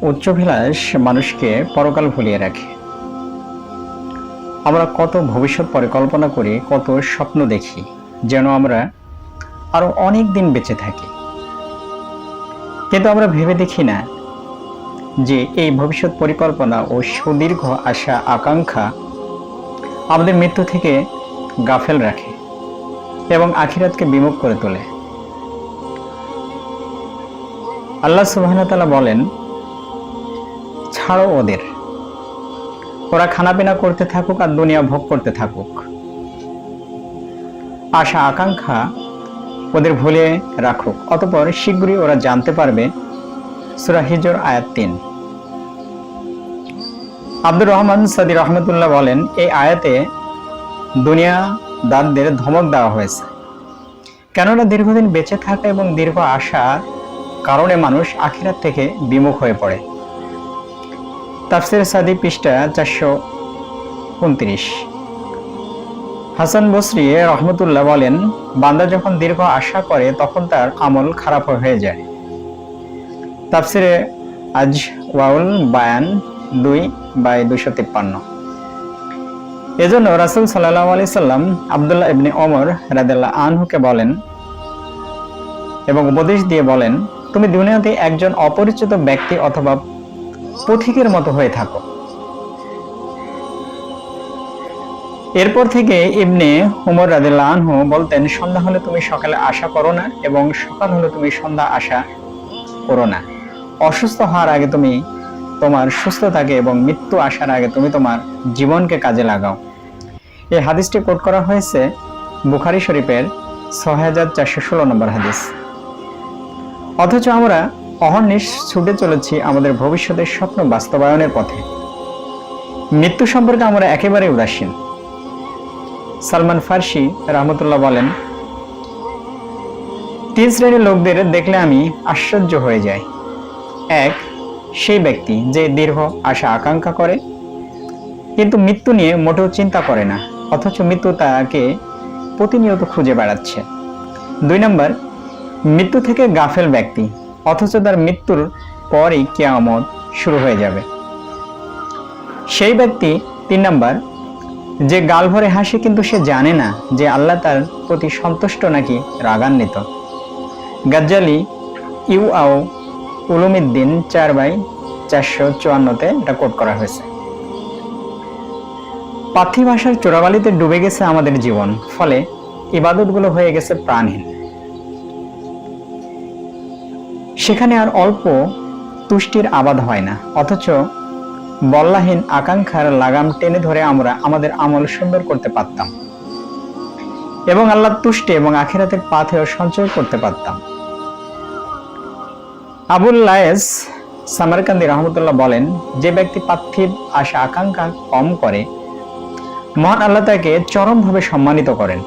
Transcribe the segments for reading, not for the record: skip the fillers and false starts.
উচ্চাভিলাষ মানুষকে পরকাল ভুলিয়ে রাখে। আমরা কত ভবিষ্যৎ পরিকল্পনা করি, কত স্বপ্ন দেখি, যেন আমরা আরো অনেক দিন বেঁচে থাকি। কিন্তু আমরা ভেবে দেখি না যে এই ভবিষ্যৎ পরিকল্পনা ও সুদীর্ঘ আশা আকাঙ্ক্ষা আমাদের মৃত্যু থেকে গাফেল রাখে এবং আখিরাতকে বিমুখ করে তোলে। আল্লাহ সুবহানাহু ওয়া তাআলা বলেন, ছাড়ো ওদের, ওরা খানাপিনা করতে থাকুক আর দুনিয়া ভোগ করতে থাকুক। আশা আকাঙ্ক্ষা ওদের ভুলে রাখুক, অতঃপর শীঘ্রই ওরা জানতে পারবে। সূরা হিজর আয়াত ৩। আব্দুর রহমান সাদি রহমতুল্লাহ বলেন, এই আয়াতে দুনিয়াদারদের ধমক দেওয়া হয়েছে, কেননা দীর্ঘদিন বেঁচে থাকা এবং দীর্ঘ আশার কারণে মানুষ আখিরাত থেকে বিমুখ হয়ে পড়ে। তাফসির সাদি পৃষ্ঠা 429। হাসান বসরি রহমতুল্লাহ বলেন, বান্দা যখন দীর্ঘ আশা করে তখন তার আমল খারাপ হয়ে যায়। তাফসিরে আজওয়াউল বায়ান 2/253। এজন্য রাসূল সাল্লাল্লাহু আলাইহি সাল্লাম আব্দুল্লাহ ইবনে ওমর রাদিয়াল্লাহু আনহুকে বলেন এবং উপদেশ দিয়ে বলেন, তুমি দুনিয়াতে একজন অপরিচিত ব্যক্তি অথবা পথিকের মতো হয়ে থাকো। এরপর থেকে ইবনে উমর রাদিয়াল্লাহু আনহু বলতেন, সন্ধ্যা হলে তুমি সকালে আশা করো না এবং সকাল হলে তুমি সন্ধ্যা আশা করো না। অসুস্থ হওয়ার আগে তুমি তোমার সুস্থতাকে এবং মৃত্যু আসার আগে তুমি তোমার জীবনকে কাজে লাগাও। এই হাদিসটি কোট করা হয়েছে বুখারী শরীফের ৬৪১৬ নম্বর হাদিস। অথচ আমরা অহর্নিশ ছুটে চলেছি আমাদের ভবিষ্যতের স্বপ্ন বাস্তবায়নের পথে। মৃত্যু সম্পর্কে আমরা একেবারে উদাসীন। সালমান ফার্সি রহমতুল্লাহ বলেন, ৩ শ্রেণীর লোকদের দেখলে আমি আশ্চর্য হয়ে যাই। এক, সেই ব্যক্তি যে দীর্ঘ আশা আকাঙ্ক্ষা করে কিন্তু মৃত্যু নিয়ে মোটেও চিন্তা করে না, অথচ মৃত্যু তাকে প্রতিনিয়ত খুঁজে বেড়াচ্ছে। ২ নম্বর, মৃত্যু থেকে গাফেল ব্যক্তি, অথচ তার মৃত্যুর পরই কিয়ামত শুরু হয়ে যাবে। সেই ব্যক্তি ৩ নম্বর, যে গাল ভরে হাসে কিন্তু সে জানে না যে আল্লাহ তার প্রতি সন্তুষ্ট নাকি রাগান্বিত। গাজ্জালি ইউআও উলুমিদ্দিন 4/454-তে এটা কোট করা হয়েছে। পার্থিব আশার চোরাবালিতে ডুবে গেছে আমাদের জীবন, ফলে ইবাদতগুলো হয়ে গেছে প্রাণহীন। সেখানে আর অল্প তুষ্টির আবাদ হয় না, অথচ বল্লাহীন আকাঙ্ক্ষার লাগাম টেনে ধরে আমরা আমাদের আমল সুন্দর করতে পারতাম এবং আল্লাহর তুষ্টি এবং আখিরাতের পাথেও সঞ্চয় করতে পারতাম। আবুল লায়েস সামারকান্দি রহমতুল্লাহ বলেন, যে ব্যক্তি পার্থিব আশা আকাঙ্ক্ষা কম করে মহান আল্লাহ তাকে চরমভাবে সম্মানিত করেন।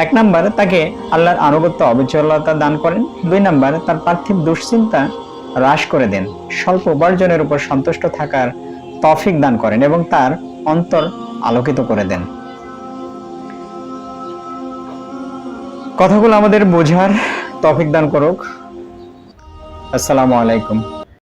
১ নম্বর, তাকে আল্লাহর আনুগত্য অবিচলতা দান করেন। ২ নম্বর, তার পার্থিব দুশ্চিন্তা হ্রাস করে দেন, স্বল্প উপার্জনের উপর সন্তুষ্ট থাকার তৌফিক দান করেন এবং তার অন্তর আলোকিত করে দেন। কথাগুলো আমাদের বোঝার তৌফিক দান করুক। আসসালামু আলাইকুম।